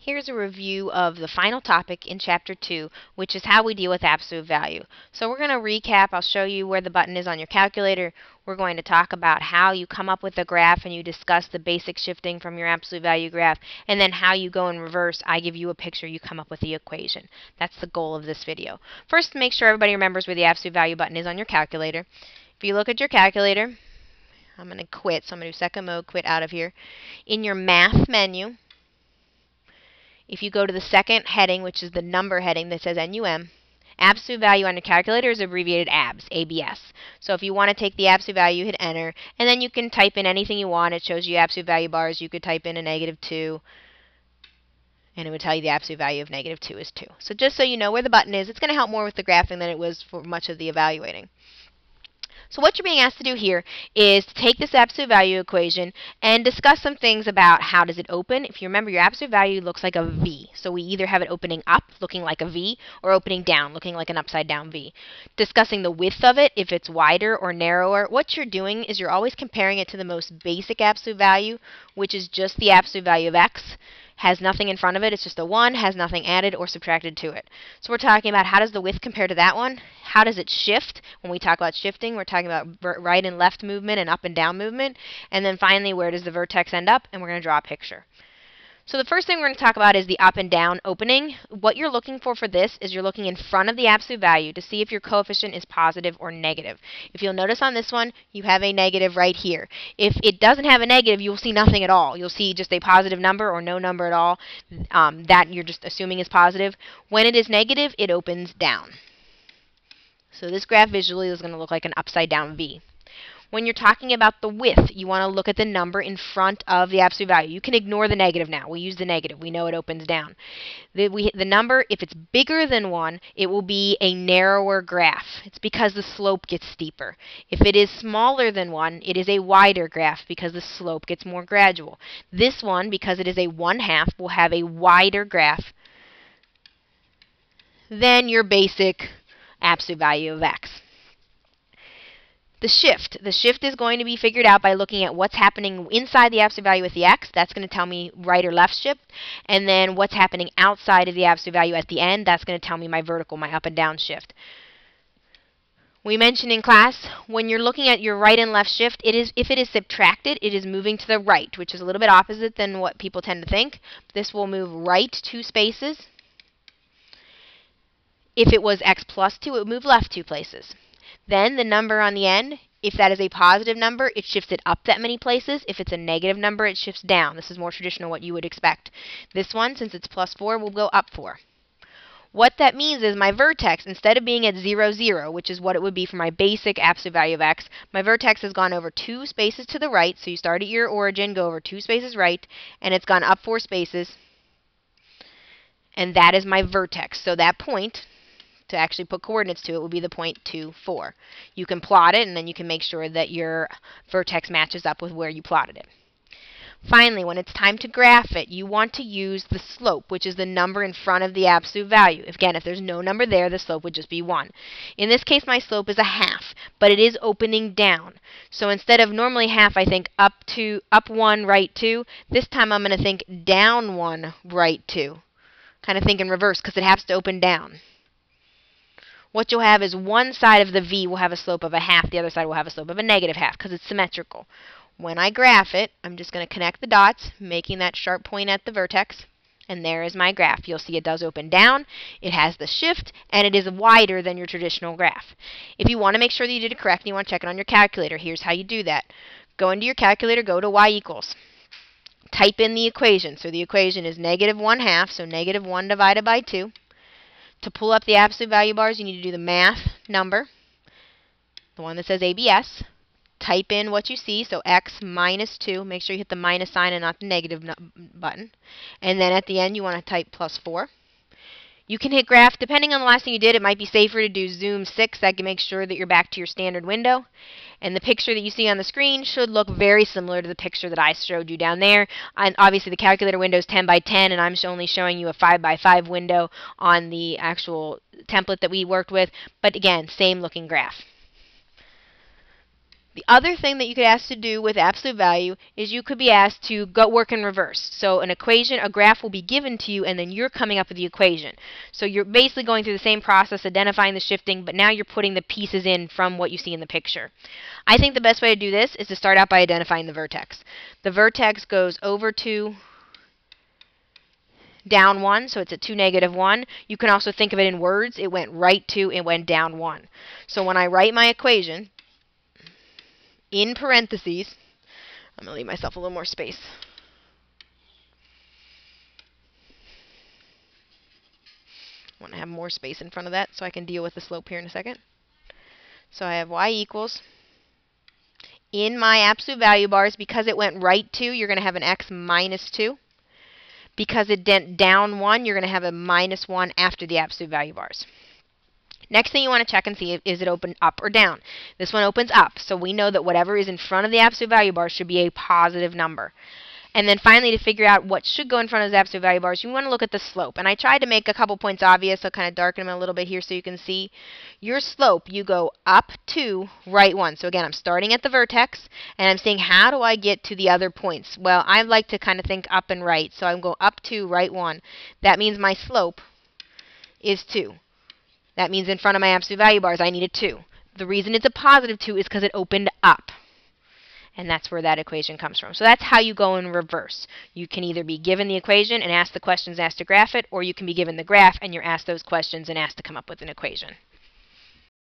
Here's a review of the final topic in Chapter 2, which is how we deal with absolute value. So we're going to recap. I'll show you where the button is on your calculator. We're going to talk about how you come up with a graph and you discuss the basic shifting from your absolute value graph, and then how you go in reverse. I give you a picture, you come up with the equation. That's the goal of this video. First, make sure everybody remembers where the absolute value button is on your calculator. If you look at your calculator, I'm going to quit, so I'm going to do second mode, quit out of here. In your math menu, if you go to the second heading, which is the number heading that says NUM, absolute value on your calculator is abbreviated ABS, ABS. So if you want to take the absolute value, hit enter, and then you can type in anything you want. It shows you absolute value bars. You could type in a -2, and it would tell you the absolute value of -2 is 2. So just so you know where the button is, it's going to help more with the graphing than it was for much of the evaluating. So what you're being asked to do here is to take this absolute value equation and discuss some things about how does it open. If you remember, your absolute value looks like a V. So we either have it opening up, looking like a V, or opening down, looking like an upside down V. Discussing the width of it, if it's wider or narrower. What you're doing is you're always comparing it to the most basic absolute value, which is just the absolute value of X. Has nothing in front of it, it's just a 1, has nothing added or subtracted to it. So we're talking about how does the width compare to that one? How does it shift? When we talk about shifting, we're talking about right and left movement and up and down movement. And then finally, where does the vertex end up? And we're going to draw a picture. So the first thing we're going to talk about is the up and down opening. What you're looking for this is you're looking in front of the absolute value to see if your coefficient is positive or negative. If you'll notice on this one, you have a negative right here. If it doesn't have a negative, you'll see nothing at all. You'll see just a positive number or no number at all that you're just assuming is positive. When it is negative, it opens down. So this graph visually is going to look like an upside down V. When you're talking about the width, you want to look at the number in front of the absolute value. You can ignore the negative now. We'll use the negative. We know it opens down. The number, if it's bigger than 1, it will be a narrower graph. It's because the slope gets steeper. If it is smaller than 1, it is a wider graph because the slope gets more gradual. This one, because it is a 1/2, will have a wider graph than your basic absolute value of X. The shift is going to be figured out by looking at what's happening inside the absolute value with the X. That's going to tell me right or left shift. And then what's happening outside of the absolute value at the end, that's going to tell me my vertical, my up and down shift. We mentioned in class, when you're looking at your right and left shift, if it is subtracted, it is moving to the right, which is a little bit opposite than what people tend to think. This will move right 2 spaces. If it was X plus 2, it would move left 2 places. Then the number on the end, if that is a positive number, it shifts it up that many places. If it's a negative number, it shifts down. This is more traditional, what you would expect. This one, since it's +4, will go up 4. What that means is my vertex, instead of being at 0, 0, which is what it would be for my basic absolute value of X, my vertex has gone over 2 spaces to the right. So you start at your origin, go over 2 spaces right, and it's gone up 4 spaces. And that is my vertex. So that point, to actually put coordinates to it, will be the point 2, 4. You can plot it, and then you can make sure that your vertex matches up with where you plotted it. Finally, when it's time to graph it, you want to use the slope, which is the number in front of the absolute value. Again, if there's no number there, the slope would just be 1. In this case, my slope is a 1/2, but it is opening down. So instead of normally 1/2, I think up 1, right 2. This time I'm going to think down 1, right 2. Kind of think in reverse because it has to open down. What you'll have is one side of the V will have a slope of a 1/2, the other side will have a slope of a -1/2 because it's symmetrical. When I graph it, I'm just going to connect the dots, making that sharp point at the vertex, and there is my graph. You'll see it does open down, it has the shift, and it is wider than your traditional graph. If you want to make sure that you did it correctly, you want to check it on your calculator. Here's how you do that. Go into your calculator, go to y equals. Type in the equation. So the equation is -1/2, so -1 divided by 2. To pull up the absolute value bars, you need to do the math number, the one that says ABS. Type in what you see, so X -2. Make sure you hit the minus sign and not the negative button. And then at the end, you want to type +4. You can hit graph. Depending on the last thing you did, it might be safer to do zoom 6. That can make sure that you're back to your standard window. And the picture that you see on the screen should look very similar to the picture that I showed you down there. And obviously, the calculator window is 10 by 10, and I'm only showing you a 5 by 5 window on the actual template that we worked with. But again, same looking graph. The other thing that you could ask to do with absolute value is you could be asked to go work in reverse. So an equation, a graph will be given to you, and then you're coming up with the equation. So you're basically going through the same process, identifying the shifting, but now you're putting the pieces in from what you see in the picture. I think the best way to do this is to start out by identifying the vertex. The vertex goes over 2, down 1, so it's a 2, -1. You can also think of it in words. It went right 2, it went down 1. So when I write my equation, in parentheses, I'm going to leave myself a little more space. I want to have more space in front of that so I can deal with the slope here in a second. So I have y equals, in my absolute value bars, because it went right 2, you're going to have an x minus 2. Because it went down 1, you're going to have a minus 1 after the absolute value bars. Next thing you want to check and see is it open up or down. This one opens up, so we know that whatever is in front of the absolute value bars should be a positive number. And then finally, to figure out what should go in front of the absolute value bars, you want to look at the slope. And I tried to make a couple points obvious, so I'll kind of darken them a little bit here so you can see. Your slope, you go up 2, right 1. So again, I'm starting at the vertex, and I'm saying, how do I get to the other points? Well, I like to kind of think up and right, so I'm going up 2, right 1. That means my slope is 2. That means in front of my absolute value bars, I need a 2. The reason it's a positive 2 is because it opened up. And that's where that equation comes from. So that's how you go in reverse. You can either be given the equation and asked the questions asked to graph it, or you can be given the graph and you're asked those questions and asked to come up with an equation.